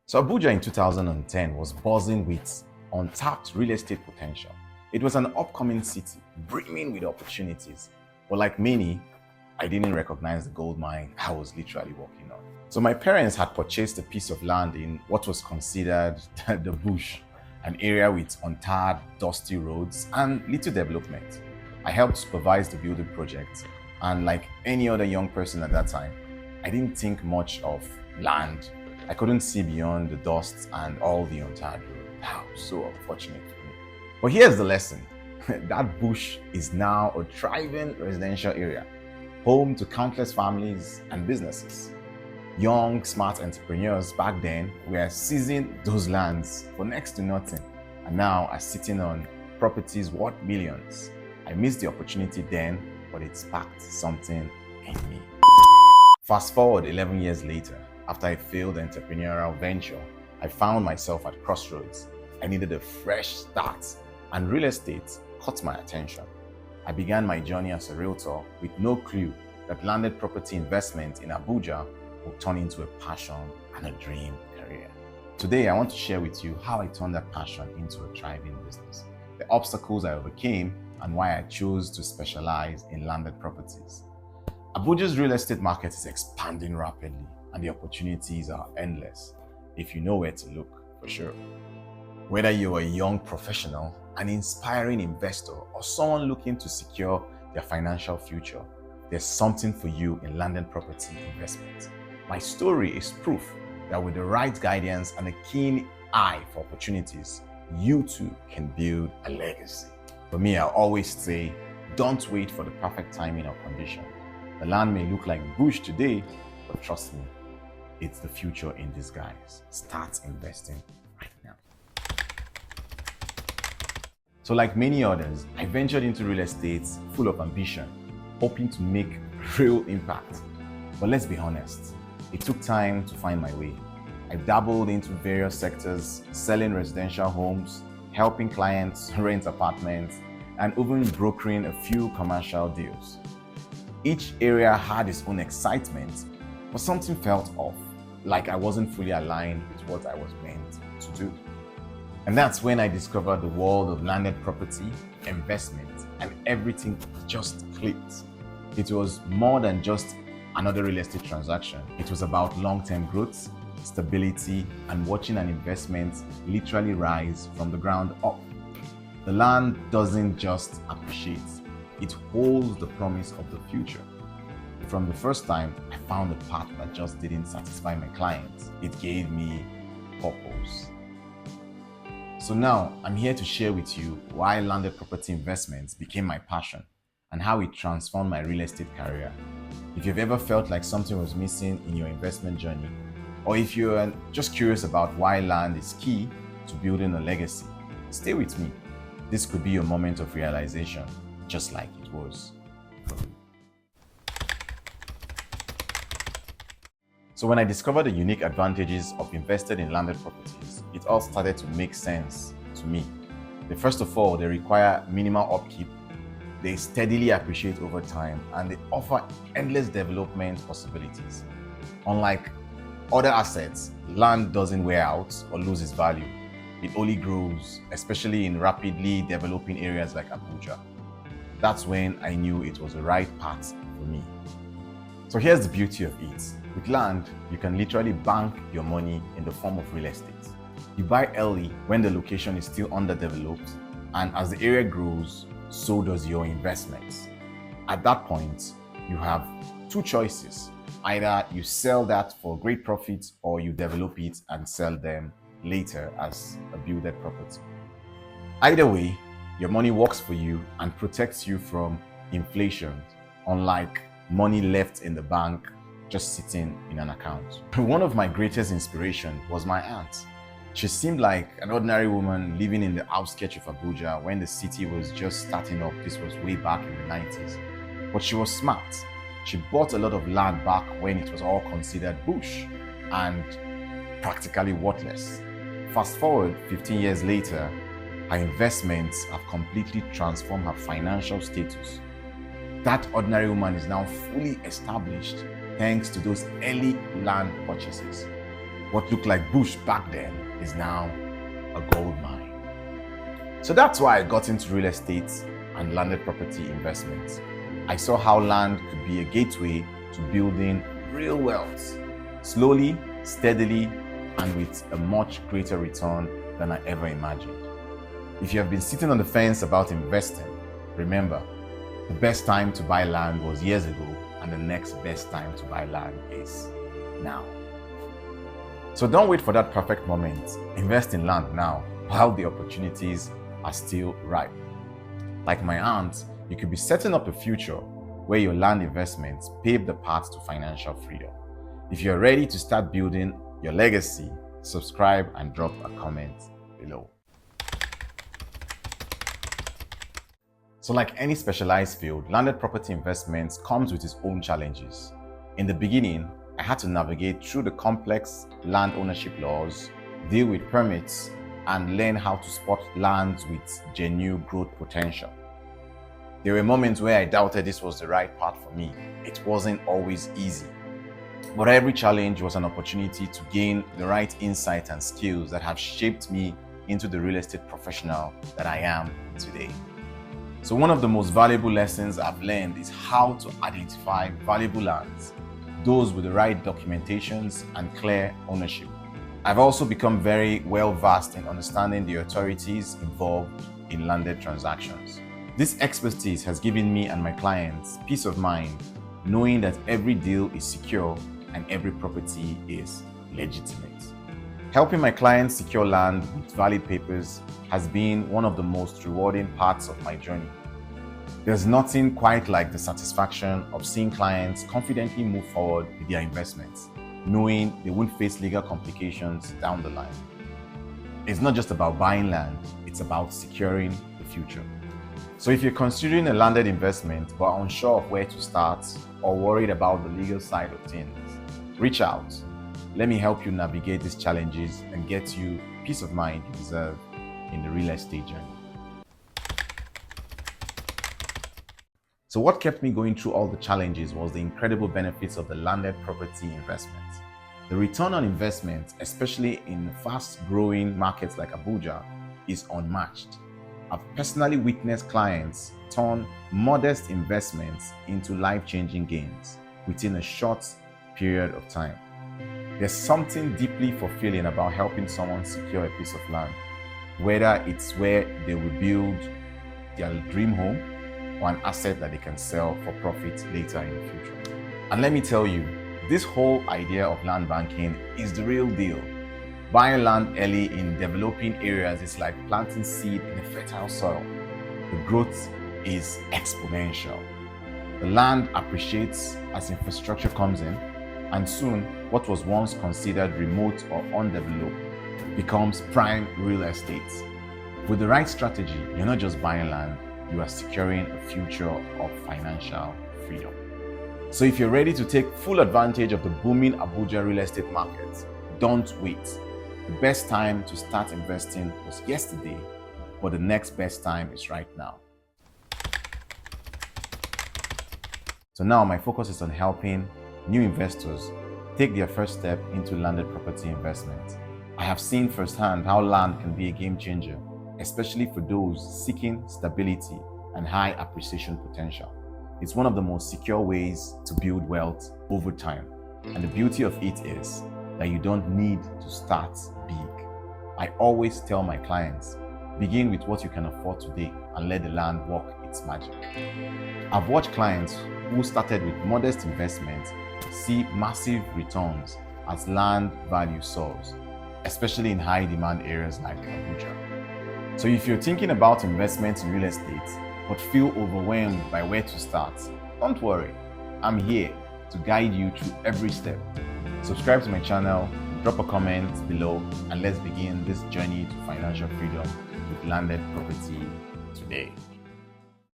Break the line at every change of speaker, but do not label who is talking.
So Abuja in 2010 was buzzing with untapped real estate potential. It was an upcoming city, brimming with opportunities. But like many, I didn't recognize the gold mine I was literally walking on. So my parents had purchased a piece of land in what was considered the bush, an area with untarred, dusty roads and little development. I helped supervise the building project, and like any other young person at that time, I didn't think much of land. I couldn't see beyond the dust and all the untarred road. How so unfortunate for me. But here's the lesson. That bush is now a thriving residential area, home to countless families and businesses. Young, smart entrepreneurs back then were seizing those lands for next to nothing, and now are sitting on properties worth millions. I missed the opportunity then, but it sparked something in me. Fast forward 11 years later, after a failed entrepreneurial venture, I found myself at crossroads. I needed a fresh start, and real estate caught my attention. I began my journey as a realtor with no clue that landed property investment in Abuja would turn into a passion and a dream career. Today, I want to share with you how I turned that passion into a thriving business, the obstacles I overcame, and why I chose to specialize in landed properties. Abuja's real estate market is expanding rapidly, and the opportunities are endless if you know where to look, for sure. Whether you're a young professional, an inspiring investor, or someone looking to secure their financial future, there's something for you in landed property investment. My story is proof that with the right guidance and a keen eye for opportunities, you too can build a legacy. For me, I always say, don't wait for the perfect timing or condition. The land may look like bush today, but trust me, it's the future in disguise. Start investing right now. So like many others, I ventured into real estate full of ambition, hoping to make real impact. But let's be honest, it took time to find my way. I dabbled into various sectors, selling residential homes, helping clients rent apartments, and even brokering a few commercial deals. Each area had its own excitement, but something felt off, like I wasn't fully aligned with what I was meant to do. And that's when I discovered the world of landed property, investment, and everything just clicked. It was more than just another real estate transaction. It was about long-term growth, stability, and watching an investment literally rise from the ground up. The land doesn't just appreciate, it holds the promise of the future. From the first time I found a path that just didn't satisfy my clients, it gave me purpose. So now I'm here to share with you why landed property investments became my passion and how it transformed my real estate career. If you've ever felt like something was missing in your investment journey, or if you're just curious about why land is key to building a legacy, stay with me. This could be your moment of realization, just like it was for me. So when I discovered the unique advantages of investing in landed properties, it all started to make sense to me. First of all, they require minimal upkeep, they steadily appreciate over time, and they offer endless development possibilities. Unlike other assets, land doesn't wear out or lose its value. It only grows, especially in rapidly developing areas like Abuja. That's when I knew it was the right path for me. So here's the beauty of it. With land, you can literally bank your money in the form of real estate. You buy early when the location is still underdeveloped, and as the area grows, so does your investments. At that point, you have two choices. Either you sell that for great profits, or you develop it and sell them later as a builded property. Either way, your money works for you and protects you from inflation, unlike money left in the bank just sitting in an account. One of my greatest inspirations was my aunt. She seemed like an ordinary woman living in the outskirts of Abuja when the city was just starting up. This was way back in the 90s. But she was smart. She bought a lot of land back when it was all considered bush and practically worthless. Fast forward 15 years later, her investments have completely transformed her financial status. That ordinary woman is now fully established thanks to those early land purchases. What looked like bush back then is now a gold mine. So that's why I got into real estate and landed property investments. I saw how land could be a gateway to building real wealth, slowly, steadily, and with a much greater return than I ever imagined. If you have been sitting on the fence about investing, remember, the best time to buy land was years ago, and the next best time to buy land is now. So don't wait for that perfect moment. Invest in land now while the opportunities are still ripe. Like my aunt, you could be setting up a future where your land investments pave the path to financial freedom. If you're ready to start building your legacy, subscribe and drop a comment below. So like any specialized field, landed property investments comes with its own challenges. In the beginning, I had to navigate through the complex land ownership laws, deal with permits, and learn how to spot lands with genuine growth potential. There were moments where I doubted this was the right path for me. It wasn't always easy. But every challenge was an opportunity to gain the right insight and skills that have shaped me into the real estate professional that I am today. So one of the most valuable lessons I've learned is how to identify valuable lands, those with the right documentations and clear ownership. I've also become very well versed in understanding the authorities involved in landed transactions. This expertise has given me and my clients peace of mind, knowing that every deal is secure and every property is legitimate. Helping my clients secure land with valid papers has been one of the most rewarding parts of my journey. There's nothing quite like the satisfaction of seeing clients confidently move forward with their investments, knowing they won't face legal complications down the line. It's not just about buying land, it's about securing the future. So if you're considering a landed investment but unsure of where to start or worried about the legal side of things, reach out. Let me help you navigate these challenges and get you peace of mind you deserve in the real estate journey. So what kept me going through all the challenges was the incredible benefits of the landed property investment. The return on investment, especially in fast-growing markets like Abuja, is unmatched. I've personally witnessed clients turn modest investments into life-changing gains within a short period of time. There's something deeply fulfilling about helping someone secure a piece of land, whether it's where they will build their dream home or an asset that they can sell for profit later in the future. And let me tell you, this whole idea of land banking is the real deal. Buying land early in developing areas is like planting seed in a fertile soil. The growth is exponential. The land appreciates as infrastructure comes in, and soon what was once considered remote or undeveloped becomes prime real estate. With the right strategy, you're not just buying land, you are securing a future of financial freedom. So if you're ready to take full advantage of the booming Abuja real estate market, don't wait. The best time to start investing was yesterday, but the next best time is right now. So now my focus is on helping new investors take their first step into landed property investment. I have seen firsthand how land can be a game changer, especially for those seeking stability and high appreciation potential. It's one of the most secure ways to build wealth over time. And the beauty of it is that you don't need to start big. I always tell my clients, begin with what you can afford today and let the land work its magic. I've watched clients who started with modest investments see massive returns as land value soars, especially in high demand areas like Abuja. So if you're thinking about investment in real estate but feel overwhelmed by where to start, don't worry. I'm here to guide you through every step. Subscribe to my channel, drop a comment below, and let's begin this journey to financial freedom with landed property today.